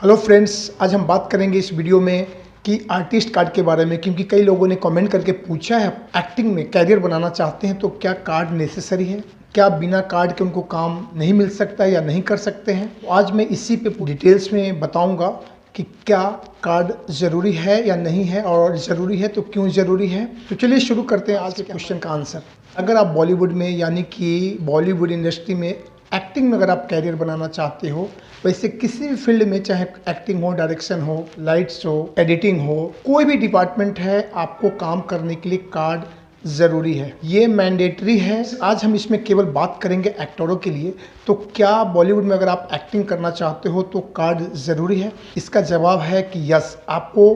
Hello friends, आज हम बात करेंगे इस वीडियो में कि आर्टिस्ट कार्ड के बारे में, क्योंकि कई लोगों ने कमेंट करके पूछा है एक्टिंग में कैरियर बनाना चाहते हैं तो क्या कार्ड नेसेसरी है, क्या बिना कार्ड के उनको काम नहीं मिल सकता है या नहीं कर सकते हैं। तो आज मैं इसी पे डिटेल्स में बताऊंगा कि क्या कार्ड ज़रूरी है या नहीं है, और ज़रूरी है तो क्यों ज़रूरी है। तो चलिए शुरू करते हैं आज के क्वेश्चन का आंसर। अगर आप बॉलीवुड में यानी कि बॉलीवुड इंडस्ट्री में एक्टिंग में अगर आप कैरियर बनाना चाहते हो, वैसे किसी भी फील्ड में, चाहे एक्टिंग हो, डायरेक्शन हो, लाइट्स हो, एडिटिंग हो, कोई भी डिपार्टमेंट है, आपको काम करने के लिए कार्ड ज़रूरी है, ये मैंडेटरी है। आज हम इसमें केवल बात करेंगे एक्टरों के लिए। तो क्या बॉलीवुड में अगर आप एक्टिंग करना चाहते हो तो कार्ड ज़रूरी है? इसका जवाब है कि यस, आपको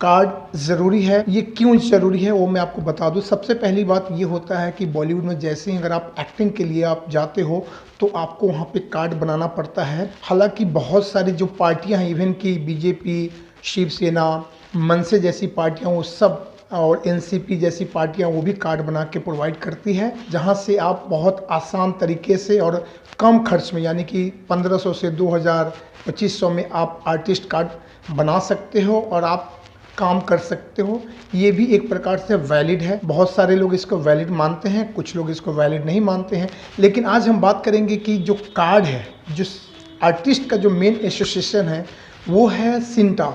कार्ड ज़रूरी है। ये क्यों ज़रूरी है वो मैं आपको बता दूं। सबसे पहली बात ये होता है कि बॉलीवुड में जैसे ही अगर आप एक्टिंग के लिए आप जाते हो तो आपको वहाँ पे कार्ड बनाना पड़ता है। हालांकि बहुत सारी जो पार्टियाँ हैं, इवन कि बीजेपी, शिवसेना, मनसे जैसी पार्टियाँ, वो सब, और एनसीपी जैसी पार्टियाँ, वो भी कार्ड बना के प्रोवाइड करती है, जहाँ से आप बहुत आसान तरीके से और कम खर्च में, यानी कि 1500 से 2000, 2500 में आप आर्टिस्ट कार्ड बना सकते हो और आप काम कर सकते हो। ये भी एक प्रकार से वैलिड है। बहुत सारे लोग इसको वैलिड मानते हैं, कुछ लोग इसको वैलिड नहीं मानते हैं। लेकिन आज हम बात करेंगे कि जो कार्ड है, जो आर्टिस्ट का जो मेन एसोसिएशन है वो है सिंटा,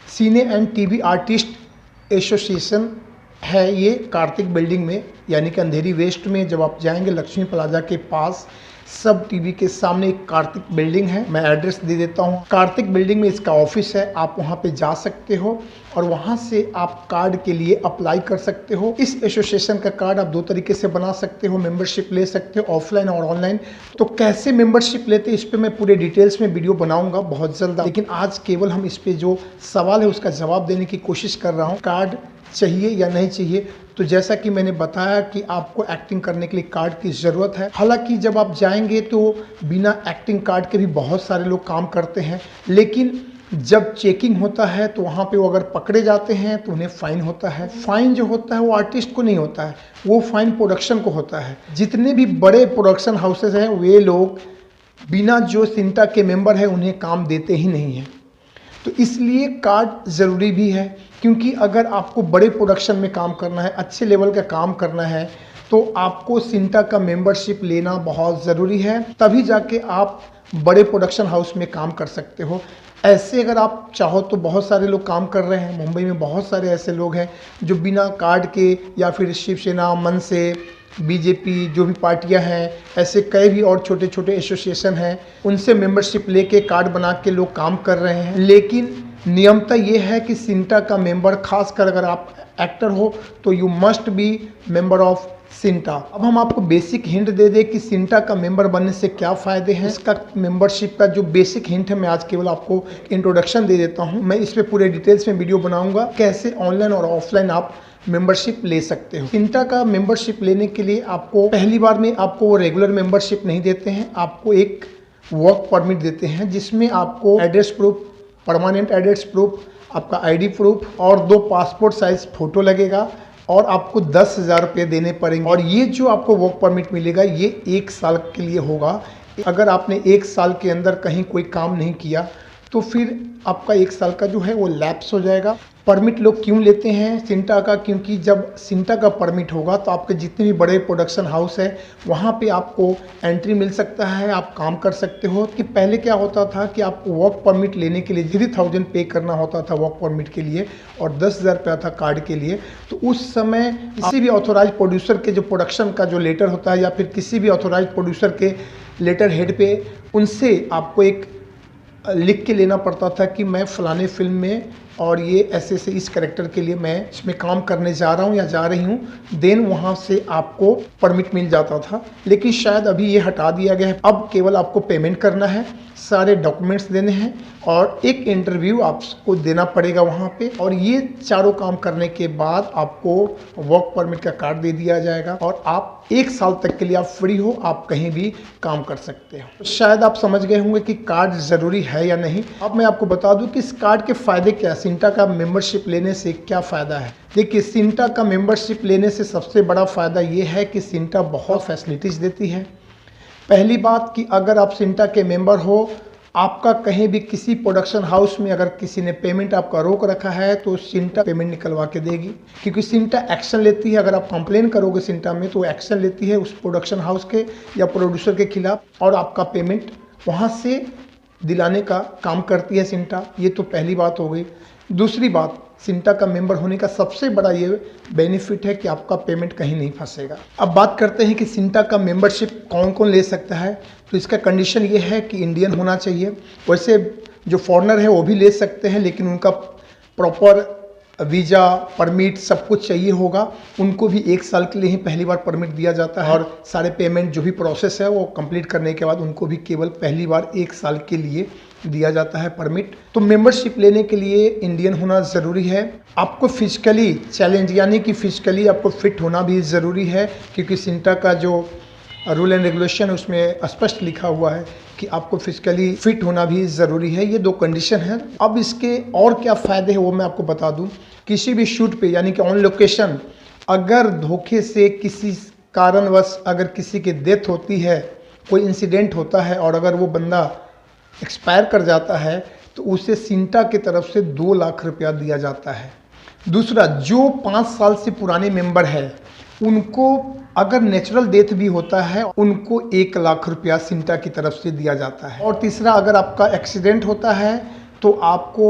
सिने एंड टीवी आर्टिस्ट एसोसिएशन है। ये कार्तिक बिल्डिंग में, यानी कि अंधेरी वेस्ट में जब आप जाएंगे, लक्ष्मी प्लाजा के पास सब टीवी के सामने एक कार्तिक बिल्डिंग है। मैं एड्रेस दे देता हूँ। कार्तिक बिल्डिंग में इसका ऑफिस है, आप वहाँ पे जा सकते हो और वहाँ से आप कार्ड के लिए अप्लाई कर सकते हो। इस एसोसिएशन का कार्ड आप दो तरीके से बना सकते हो, मेंबरशिप ले सकते हो, ऑफलाइन और ऑनलाइन। तो कैसे मेंबरशिप लेते हैं इस पर मैं पूरे डिटेल्स में वीडियो बनाऊंगा बहुत जल्द। लेकिन आज केवल हम इस पर जो सवाल है उसका जवाब देने की कोशिश कर रहा हूँ, कार्ड चाहिए या नहीं चाहिए। तो जैसा कि मैंने बताया कि आपको एक्टिंग करने के लिए कार्ड की ज़रूरत है। हालांकि जब आप जाएंगे तो बिना एक्टिंग कार्ड के भी बहुत सारे लोग काम करते हैं, लेकिन जब चेकिंग होता है तो वहाँ पे वो अगर पकड़े जाते हैं तो उन्हें फ़ाइन होता है। फ़ाइन जो होता है वो आर्टिस्ट को नहीं होता है, वो फ़ाइन प्रोडक्शन को होता है। जितने भी बड़े प्रोडक्शन हाउसेज हैं वे लोग बिना जो सिंटा के मेंबर हैं उन्हें काम देते ही नहीं हैं। तो इसलिए कार्ड ज़रूरी भी है, क्योंकि अगर आपको बड़े प्रोडक्शन में काम करना है, अच्छे लेवल का काम करना है, तो आपको सिंटा का मेंबरशिप लेना बहुत ज़रूरी है। तभी जाके आप बड़े प्रोडक्शन हाउस में काम कर सकते हो। ऐसे अगर आप चाहो तो बहुत सारे लोग काम कर रहे हैं। मुंबई में बहुत सारे ऐसे लोग हैं जो बिना कार्ड के, या फिर शिवसेना, मनसे, बीजेपी जो भी पार्टियां हैं, ऐसे कई भी और छोटे छोटे एसोसिएशन हैं, उनसे मेंबरशिप लेके कार्ड बना के लोग काम कर रहे हैं। लेकिन नियमता ये है कि सिंटा का मेंबर, खासकर अगर आप एक्टर हो तो you must be member of CINTAA. अब हम आपको बेसिक हिंट दे दें कि सिंटा का मेंबर बनने से क्या फ़ायदे हैं। इसका मेंबरशिप का जो बेसिक हिंट है मैं आज केवल आपको इंट्रोडक्शन दे देता हूँ। मैं इस पर पूरे डिटेल्स में वीडियो बनाऊंगा, कैसे ऑनलाइन और ऑफलाइन आप मेंबरशिप ले सकते हो। सिंटा का मेंबरशिप लेने के लिए आपको पहली बार में आपको रेगुलर मेंबरशिप नहीं देते हैं, आपको एक वर्क परमिट देते हैं, जिसमें आपको address proof, permanent address proof, आपका आईडी प्रूफ और 2 पासपोर्ट साइज फ़ोटो लगेगा, और आपको 10,000 रुपये देने पड़ेंगे। और ये जो आपको वर्क परमिट मिलेगा ये 1 साल के लिए होगा। अगर आपने 1 साल के अंदर कहीं कोई काम नहीं किया तो फिर आपका 1 साल का जो है वो लैप्स हो जाएगा। परमिट लोग क्यों लेते हैं सिंटा का? क्योंकि जब सिंटा का परमिट होगा तो आपके जितने भी बड़े प्रोडक्शन हाउस है वहाँ पे आपको एंट्री मिल सकता है, आप काम कर सकते हो। कि पहले क्या होता था कि आपको वर्क परमिट लेने के लिए 3000 पे करना होता था वर्क परमिट के लिए, और 10,000 रुपया था कार्ड के लिए। तो उस समय किसी भी ऑथोराइज प्रोड्यूसर के जो प्रोडक्शन का जो लेटर होता है, या फिर किसी भी ऑथोराइज प्रोड्यूसर के लेटर हेड पे, उनसे आपको एक लिख के लेना पड़ता था कि मैं फ़लाने फिल्म में और ये ऐसे ऐसे इस कैरेक्टर के लिए मैं इसमें काम करने जा रहा हूँ या जा रही हूँ। देन वहाँ से आपको परमिट मिल जाता था। लेकिन शायद अभी ये हटा दिया गया है। अब केवल आपको पेमेंट करना है, सारे डॉक्यूमेंट्स देने हैं और एक इंटरव्यू आपको देना पड़ेगा वहाँ पे, और ये चारों काम करने के बाद आपको वर्क परमिट का कार्ड दे दिया जाएगा और आप 1 साल तक के लिए आप फ्री हो, आप कहीं भी काम कर सकते हो। शायद आप समझ गए होंगे कि कार्ड ज़रूरी है या नहीं। अब मैं आपको बता दूं कि इस कार्ड के फ़ायदे क्या है, सिंटा का मेंबरशिप लेने से क्या फ़ायदा है। देखिए, सिंटा का मेंबरशिप लेने से सबसे बड़ा फ़ायदा ये है कि सिंटा बहुत फैसिलिटीज़ देती है। पहली बात कि अगर आप सिंटा के मेंबर हो, आपका कहीं भी किसी प्रोडक्शन हाउस में अगर किसी ने पेमेंट आपका रोक रखा है तो सिंटा पेमेंट निकलवा के देगी, क्योंकि सिंटा एक्शन लेती है। अगर आप कंप्लेन करोगे सिंटा में तो एक्शन लेती है उस प्रोडक्शन हाउस के या प्रोड्यूसर के खिलाफ और आपका पेमेंट वहाँ से दिलाने का काम करती है सिंटा। ये तो पहली बात हो गई। दूसरी बात, सिंटा का मेंबर होने का सबसे बड़ा ये बेनिफिट है कि आपका पेमेंट कहीं नहीं फंसेगा। अब बात करते हैं कि सिंटा का मेंबरशिप कौन कौन ले सकता है। तो इसका कंडीशन ये है कि इंडियन होना चाहिए। वैसे जो फॉरेनर है वो भी ले सकते हैं, लेकिन उनका प्रॉपर वीज़ा परमिट सब कुछ चाहिए होगा। उनको भी 1 साल के लिए ही पहली बार परमिट दिया जाता है और सारे पेमेंट जो भी प्रोसेस है वो कंप्लीट करने के बाद उनको भी केवल पहली बार 1 साल के लिए दिया जाता है परमिट। तो मेंबरशिप लेने के लिए इंडियन होना ज़रूरी है। आपको फिजिकली चैलेंज यानी कि फिजिकली आपको फिट होना भी ज़रूरी है, क्योंकि सिंटा का जो रूल एंड रेगुलेशन उसमें स्पष्ट लिखा हुआ है कि आपको फिजिकली फिट होना भी ज़रूरी है। ये 2 कंडीशन है। अब इसके और क्या फ़ायदे हैं वो मैं आपको बता दूं। किसी भी शूट पे यानी कि ऑन लोकेशन अगर धोखे से किसी कारणवश अगर किसी की डेथ होती है, कोई इंसिडेंट होता है और अगर वो बंदा एक्सपायर कर जाता है तो उसे सिंटा की तरफ से 2 लाख रुपया दिया जाता है। दूसरा, जो 5 साल से पुराने मेंबर है उनको अगर नेचुरल डेथ भी होता है उनको 1 लाख रुपया सिंटा की तरफ से दिया जाता है। और तीसरा, अगर आपका एक्सीडेंट होता है तो आपको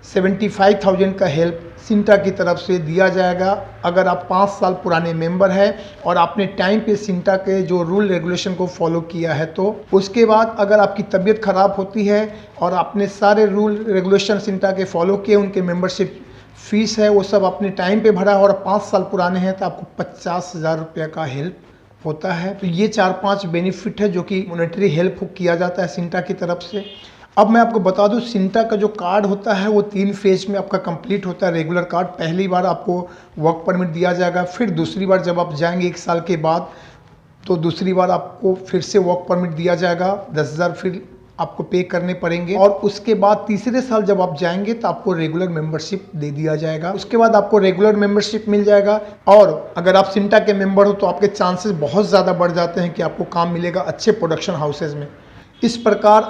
75,000 का हेल्प सिंटा की तरफ से दिया जाएगा। अगर आप 5 साल पुराने मेंबर हैं और आपने टाइम पे सिंटा के जो रूल रेगुलेशन को फॉलो किया है तो उसके बाद अगर आपकी तबीयत ख़राब होती है और आपने सारे रूल रेगुलेशन सिंटा के फॉलो किए, उनके मेंबरशिप फीस है वो सब अपने टाइम पे भरा और 5 साल पुराने हैं तो आपको 50,000 रुपये का हेल्प होता है। तो ये 4-5 बेनिफिट है जो कि मॉनेटरी हेल्प किया जाता है सिंटा की तरफ से। अब मैं आपको बता दूं, सिंटा का जो कार्ड होता है वो 3 फेज में आपका कंप्लीट होता है। रेगुलर कार्ड पहली बार आपको वर्क परमिट दिया जाएगा, फिर दूसरी बार जब आप जाएंगे 1 साल के बाद तो दूसरी बार आपको फिर से वर्क परमिट दिया जाएगा, 10,000 फिर आपको पे करने पड़ेंगे और उसके बाद तीसरे साल जब आप जाएंगे तो आपको रेगुलर मेंबरशिप दे दिया जाएगा। उसके बाद आपको रेगुलर मेंबरशिप मिल जाएगा और अगर आप सिंटा के मेंबर हो तो आपके चांसेस बहुत ज़्यादा बढ़ जाते हैं कि आपको काम मिलेगा अच्छे प्रोडक्शन हाउसेज में। इस प्रकार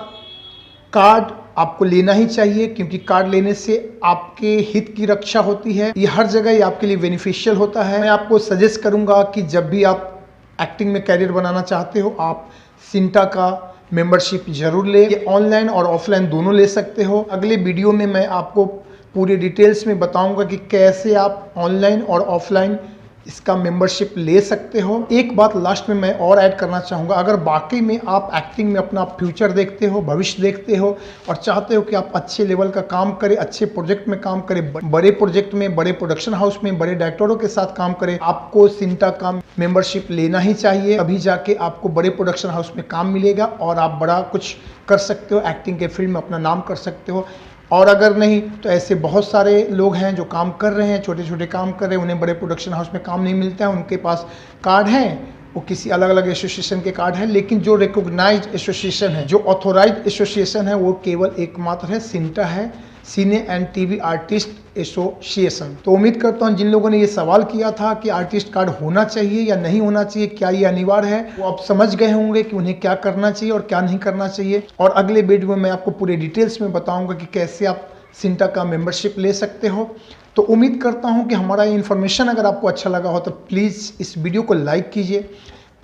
कार्ड आपको लेना ही चाहिए, क्योंकि कार्ड लेने से आपके हित की रक्षा होती है। ये हर जगह ये आपके लिए बेनिफिशियल होता है। मैं आपको सजेस्ट करूंगा कि जब भी आप एक्टिंग में कैरियर बनाना चाहते हो आप सिंटा का मेंबरशिप जरूर ले। ये ऑनलाइन और ऑफलाइन दोनों ले सकते हो। अगले वीडियो में मैं आपको पूरी डिटेल्स में बताऊंगा कि कैसे आप ऑनलाइन और ऑफलाइन इसका मेंबरशिप ले सकते हो। एक बात लास्ट में मैं और ऐड करना चाहूँगा, अगर वाकई में आप एक्टिंग में अपना फ्यूचर देखते हो, भविष्य देखते हो और चाहते हो कि आप अच्छे लेवल का काम करें, अच्छे प्रोजेक्ट में काम करें, बड़े प्रोजेक्ट में, बड़े प्रोडक्शन हाउस में, बड़े डायरेक्टरों के साथ काम करें, आपको सिंटा का मेंबरशिप लेना ही चाहिए। अभी जाके आपको बड़े प्रोडक्शन हाउस में काम मिलेगा और आप बड़ा कुछ कर सकते हो, एक्टिंग के फील्ड में अपना नाम कर सकते हो। और अगर नहीं तो ऐसे बहुत सारे लोग हैं जो काम कर रहे हैं, छोटे छोटे काम कर रहे हैं, उन्हें बड़े प्रोडक्शन हाउस में काम नहीं मिलता है, उनके पास कार्ड हैं, वो किसी अलग अलग एसोसिएशन के कार्ड हैं, लेकिन जो रिकॉग्नाइज्ड एसोसिएशन है, जो ऑथोराइज्ड एसोसिएशन है वो केवल एकमात्र है सिंटा है, सिने एंड टीवी आर्टिस्ट एसोसिएशन। तो उम्मीद करता हूँ जिन लोगों ने ये सवाल किया था कि आर्टिस्ट कार्ड होना चाहिए या नहीं होना चाहिए, क्या ये अनिवार्य है, वो आप समझ गए होंगे कि उन्हें क्या करना चाहिए और क्या नहीं करना चाहिए। और अगले वीडियो में मैं आपको पूरे डिटेल्स में बताऊंगा कि कैसे आप सिंटा का मेंबरशिप ले सकते हो। तो उम्मीद करता हूं कि हमारा ये इन्फॉर्मेशन अगर आपको अच्छा लगा हो तो प्लीज़ इस वीडियो को लाइक कीजिए।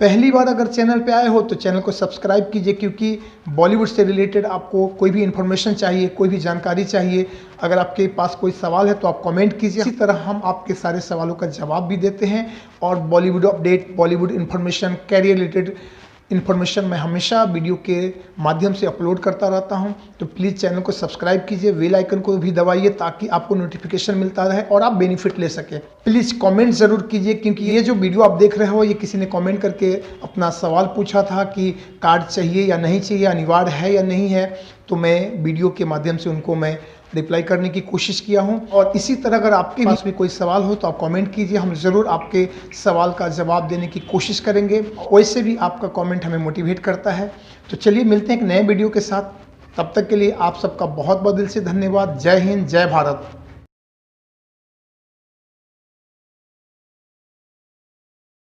पहली बार अगर चैनल पे आए हो तो चैनल को सब्सक्राइब कीजिए, क्योंकि बॉलीवुड से रिलेटेड आपको कोई भी इन्फॉर्मेशन चाहिए, कोई भी जानकारी चाहिए, अगर आपके पास कोई सवाल है तो आप कमेंट कीजिए। इसी तरह हम आपके सारे सवालों का जवाब भी देते हैं और Bollywood update, Bollywood information, career related information मैं हमेशा वीडियो के माध्यम से अपलोड करता रहता हूं। तो प्लीज़ चैनल को सब्सक्राइब कीजिए, बेल आइकन को भी दबाइए ताकि आपको नोटिफिकेशन मिलता रहे और आप बेनिफिट ले सकें। प्लीज़ कमेंट ज़रूर कीजिए, क्योंकि ये जो वीडियो आप देख रहे हो ये किसी ने कमेंट करके अपना सवाल पूछा था कि कार्ड चाहिए या नहीं चाहिए, अनिवार्य है या नहीं है। तो मैं वीडियो के माध्यम से उनको मैं रिप्लाई करने की कोशिश किया हूं। और इसी तरह अगर आपके पास भी कोई सवाल हो तो आप कमेंट कीजिए, हम ज़रूर आपके सवाल का जवाब देने की कोशिश करेंगे। वैसे भी आपका कमेंट हमें मोटिवेट करता है। तो चलिए मिलते हैं एक नए वीडियो के साथ, तब तक के लिए आप सबका बहुत बहुत दिल से धन्यवाद। जय हिंद, जय भारत।